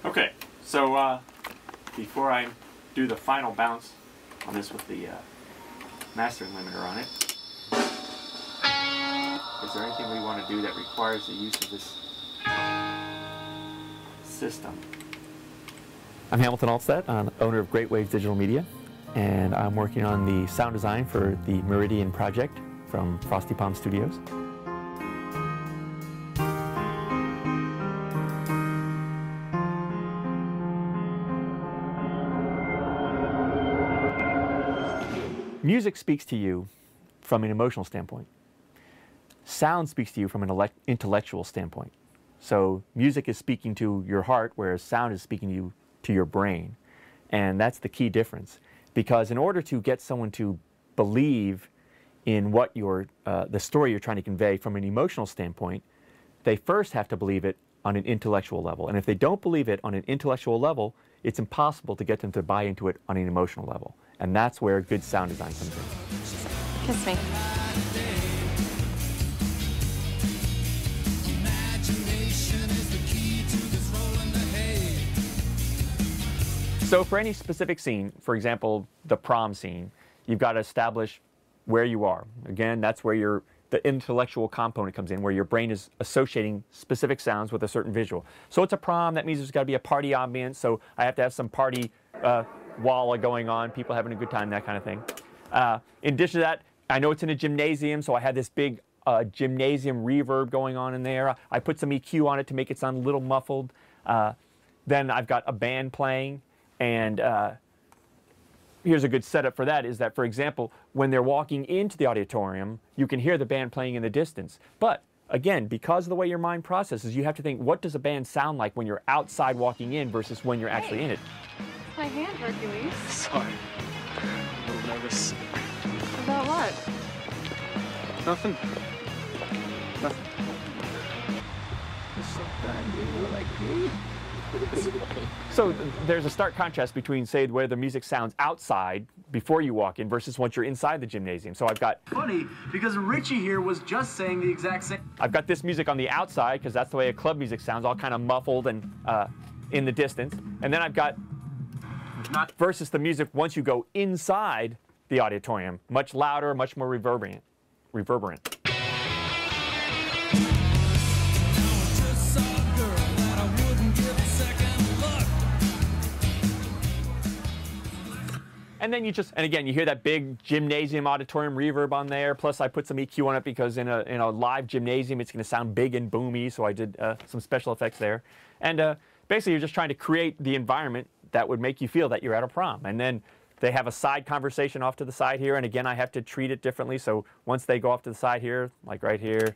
Okay, so before I do the final bounce on this with the mastering limiter on it, is there anything we want to do that requires the use of this system? I'm Hamilton Altstatt, owner of Greatwaves Digital Media, and I'm working on the sound design for the Meridian project from Frosty Palm Studios. Music speaks to you from an emotional standpoint. Sound speaks to you from an intellectual standpoint. So music is speaking to your heart, whereas sound is speaking to your brain. And that's the key difference. Because in order to get someone to believe in what the story you're trying to convey from an emotional standpoint, they first have to believe it on an intellectual level. And if they don't believe it on an intellectual level, it's impossible to get them to buy into it on an emotional level. And that's where good sound design comes in. Kiss me. So for any specific scene, for example, the prom scene, you've got to establish where you are. Again, that's where the intellectual component comes in, where your brain is associating specific sounds with a certain visual. So it's a prom, that means there's got to be a party ambience, so I have to have some party walla going on, people having a good time, that kind of thing. In addition to that, I know it's in a gymnasium, so I had this big gymnasium reverb going on in there. I put some EQ on it to make it sound a little muffled. Then I've got a band playing, and here's a good setup for that, is that, for example, when they're walking into the auditorium, you can hear the band playing in the distance. But again, because of the way your mind processes, you have to think, what does a band sound like when you're outside walking in versus when you're actually in it? My hand, Hercules. Sorry. A little nervous. About what? Nothing. Nothing. You like me? So there's a stark contrast between, say, where the music sounds outside before you walk in versus once you're inside the gymnasium. So I've got... Funny, because Richie here was just saying the exact same... I've got this music on the outside, because that's the way a club music sounds, all kind of muffled and in the distance. And then I've got... versus the music once you go inside the auditorium, much louder, much more reverberant. And then and again, you hear that big gymnasium auditorium reverb on there, plus I put some EQ on it because in a live gymnasium it's going to sound big and boomy, so I did some special effects there. And basically you're just trying to create the environment that would make you feel that you're at a prom. And then they have a side conversation off to the side here, and again, I have to treat it differently, so once they go off to the side here, like right here.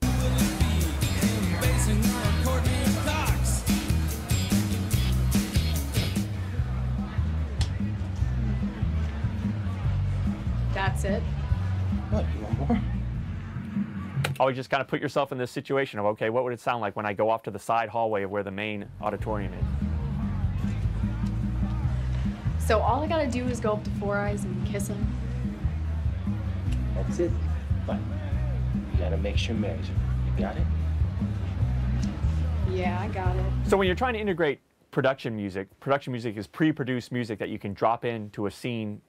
That's it. What, you want more? Always just kind of put yourself in this situation of, okay, what would it sound like when I go off to the side hallway of where the main auditorium is? So all I gotta do is go up to Four Eyes and kiss him? That's it. But you gotta make sure Mary's. You got it? Yeah, I got it. So when you're trying to integrate production music is pre-produced music that you can drop into a scene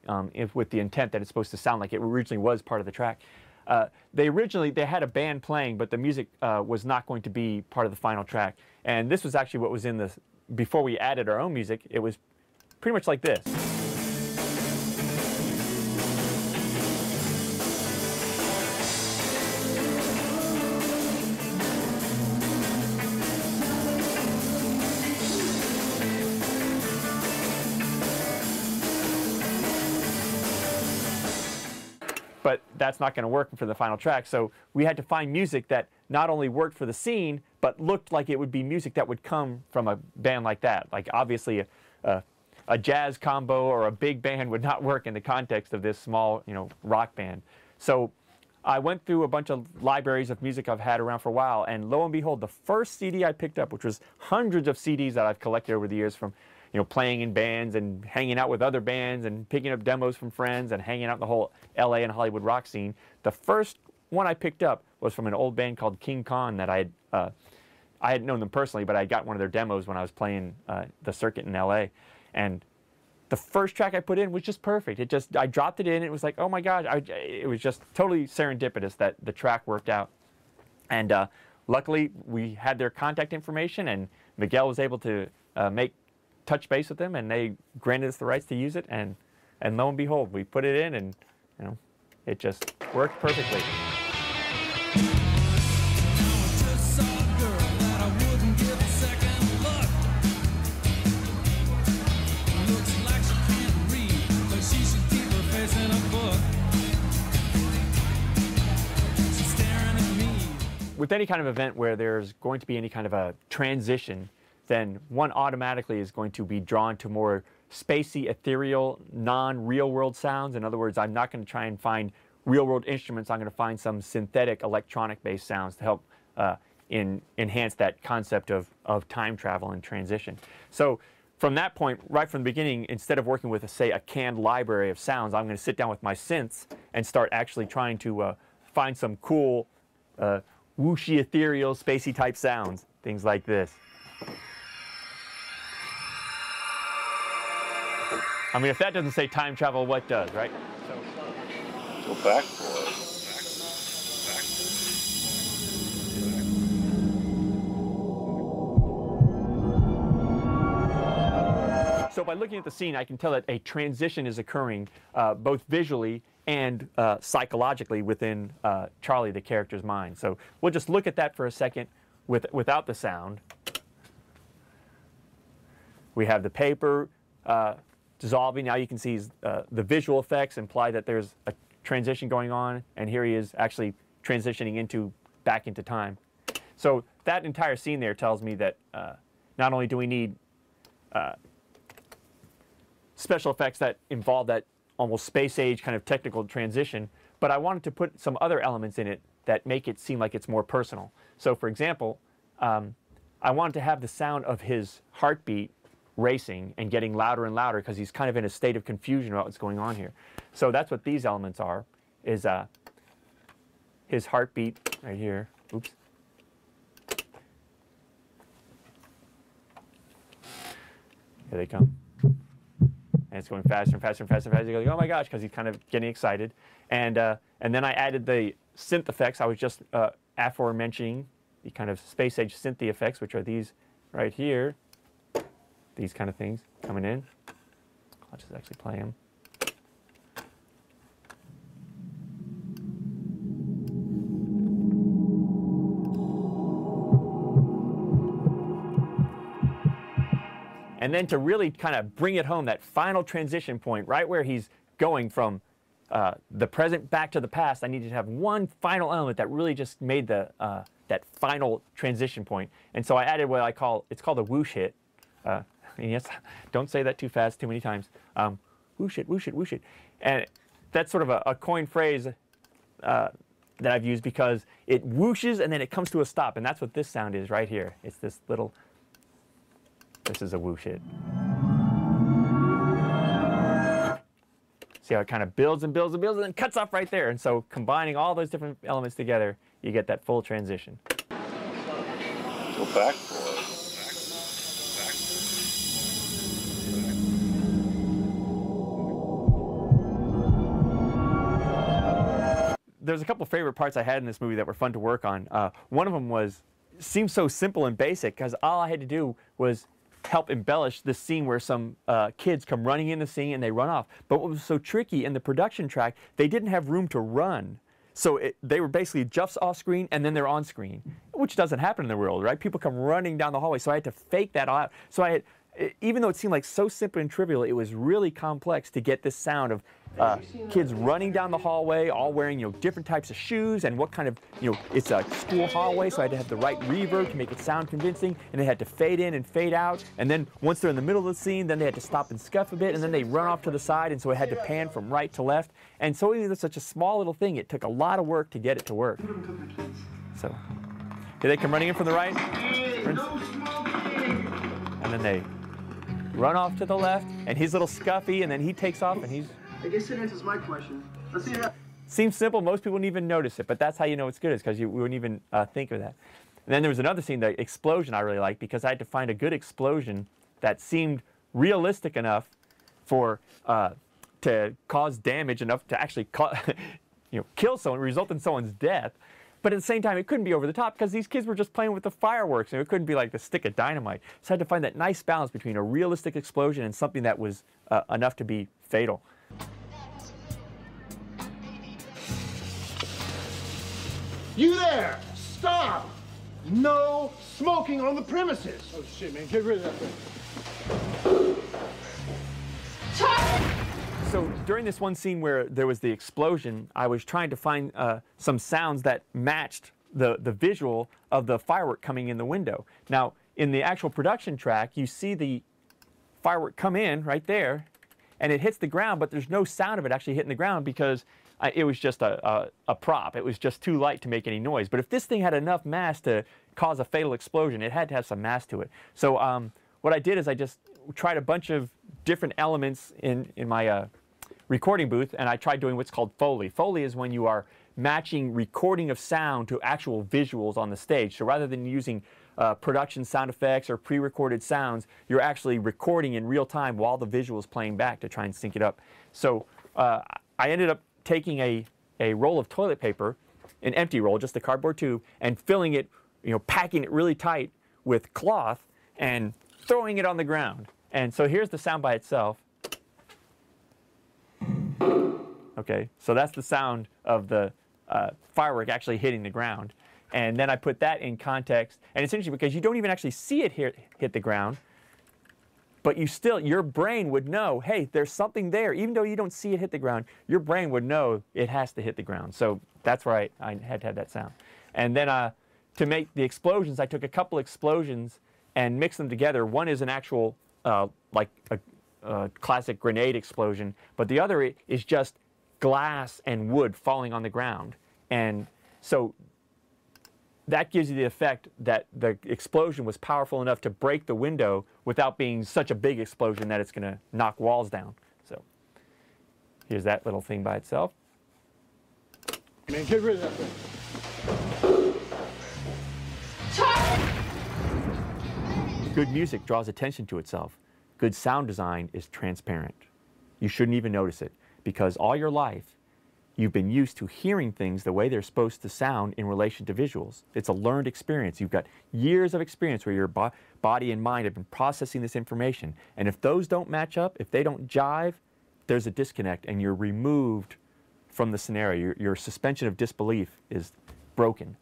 with the intent that it's supposed to sound like it originally was part of the track. They had a band playing, but the music was not going to be part of the final track. And this was actually what was in the, before we added our own music, it was pretty much like this. But that's not going to work for the final track. So we had to find music that not only worked for the scene, but looked like it would be music that would come from a band like that. Like obviously a jazz combo or a big band would not work in the context of this small, rock band. So I went through a bunch of libraries of music I've had around for a while, and lo and behold, the first CD I picked up, which was hundreds of CDs that I've collected over the years from playing in bands and hanging out with other bands and picking up demos from friends and hanging out in the whole LA and Hollywood rock scene. The first one I picked up was from an old band called King Khan that I had I hadn't known them personally, but I got one of their demos when I was playing the circuit in LA. And the first track I put in was just perfect. I dropped it in, and it was like, oh my gosh, it was just totally serendipitous that the track worked out. And luckily, we had their contact information, and Miguel was able to touch base with them, and they granted us the rights to use it. And lo and behold, we put it in, and it just worked perfectly. With any kind of event where there's going to be any kind of a transition, then one automatically is going to be drawn to more spacey, ethereal, non-real world sounds. In other words, I'm not going to try and find real world instruments. I'm going to find some synthetic electronic based sounds to help enhance that concept of time travel and transition. So from that point, right from the beginning, instead of working with, say, a canned library of sounds, I'm going to sit down with my synths and start actually trying to find some cool whooshy, ethereal, spacey type sounds, things like this. I mean, if that doesn't say time travel, what does, right? Go back for it. So by looking at the scene, I can tell that a transition is occurring both visually and psychologically within Charlie, the character's mind. So we'll just look at that for a second without the sound. We have the paper dissolving. Now you can see the visual effects imply that there's a transition going on, and here he is actually transitioning back into time. So that entire scene there tells me that not only do we need special effects that involve that almost space age kind of technical transition, but I wanted to put some other elements in it that make it seem like it's more personal. So for example, I wanted to have the sound of his heartbeat racing and getting louder and louder because he's kind of in a state of confusion about what's going on here. So that's what these elements are, is his heartbeat right here. Oops. Here they come. And it's going faster and faster and faster and faster. You're like, oh my gosh, because he's kind of getting excited. And then I added the synth effects I was just aforementioning, the kind of space age synth effects, which are these right here. These kind of things coming in. I'll just actually play them. And then to really kind of bring it home, that final transition point, right where he's going from the present back to the past, I needed to have one final element that really just made that final transition point. And so I added what it's called a whoosh hit. Yes, don't say that too fast, too many times. Whoosh it, whoosh it, whoosh it. And that's sort of a coined phrase that I've used because it whooshes and then it comes to a stop. And that's what this sound is right here. It's this little... This is a whoosh hit. See how it kind of builds and builds and builds and then cuts off right there. And so combining all those different elements together, you get that full transition. Go back for it. There's a couple of favorite parts I had in this movie that were fun to work on. One of them seemed so simple and basic because all I had to do was help embellish this scene where some kids come running in the scene and they run off. But what was so tricky in the production track, they didn't have room to run. So they were basically just off screen and then they're on screen, which doesn't happen in the world, right? People come running down the hallway, so I had to fake that out. So even though it seemed like so simple and trivial, it was really complex to get this sound of kids running down the hallway, all wearing different types of shoes, and what kind of it's a school hallway, so I had to have the right reverb to make it sound convincing, and they had to fade in and fade out, and then once they're in the middle of the scene, then they had to stop and scuff a bit, and then they run off to the side, and so it had to pan from right to left, and so even though it's such a small little thing, it took a lot of work to get it to work. So here they come running in from the right, and then they run off to the left, and he's a little scuffy, and then he takes off, and he's... I guess it answers my question. Let's see how... Seems simple. Most people wouldn't even notice it, but that's how you know it's good, is because you wouldn't even think of that. And then there was another scene, the explosion, I really liked because I had to find a good explosion that seemed realistic enough for to cause damage enough to actually kill someone, result in someone's death. But at the same time, it couldn't be over the top because these kids were just playing with the fireworks, and it couldn't be like the stick of dynamite. So I had to find that nice balance between a realistic explosion and something that was enough to be fatal. You there! Stop! No smoking on the premises! Oh shit, man, get rid of that thing. So during this one scene where there was the explosion, I was trying to find some sounds that matched the visual of the firework coming in the window. Now, in the actual production track, you see the firework come in right there, and it hits the ground, but there's no sound of it actually hitting the ground because it was just a prop. It was just too light to make any noise. But if this thing had enough mass to cause a fatal explosion, it had to have some mass to it. So what I did is I just tried a bunch of different elements in my recording booth, and I tried doing what's called Foley. Foley is when you are matching recording of sound to actual visuals on the stage. So rather than using production sound effects or pre-recorded sounds, you're actually recording in real time while the visual is playing back to try and sync it up. So I ended up taking a roll of toilet paper, an empty roll, just a cardboard tube, and filling it, packing it really tight with cloth and throwing it on the ground. And so here's the sound by itself. Okay, so that's the sound of the firework actually hitting the ground. And then I put that in context. And it's interesting because you don't even actually see it hit the ground, but your brain would know, hey, there's something there. Even though you don't see it hit the ground, your brain would know it has to hit the ground. So that's where I had to have that sound. And then to make the explosions, I took a couple explosions and mixed them together. One is an actual, like a classic grenade explosion, but the other is just glass and wood falling on the ground. And so that gives you the effect that the explosion was powerful enough to break the window without being such a big explosion that it's going to knock walls down. So here's that little thing by itself. Man, get rid of that thing. Good music draws attention to itself. Good sound design is transparent. You shouldn't even notice it because all your life you've been used to hearing things the way they're supposed to sound in relation to visuals. It's a learned experience. You've got years of experience where your body and mind have been processing this information. And if those don't match up, if they don't jive, there's a disconnect and you're removed from the scenario. Your suspension of disbelief is broken.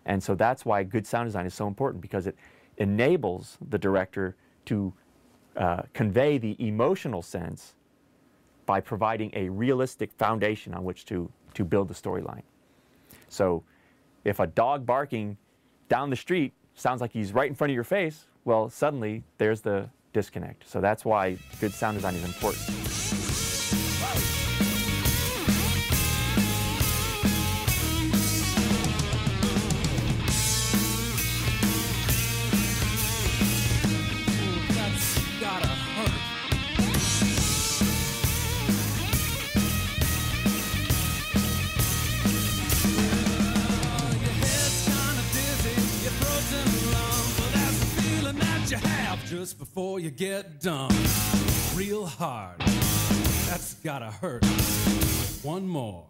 And so that's why good sound design is so important, because it enables the director to convey the emotional sense by providing a realistic foundation on which to build the storyline. So if a dog barking down the street sounds like he's right in front of your face, well, suddenly there's the disconnect. So that's why good sound design is important. Just before you get done, real hard. That's gotta hurt. One more.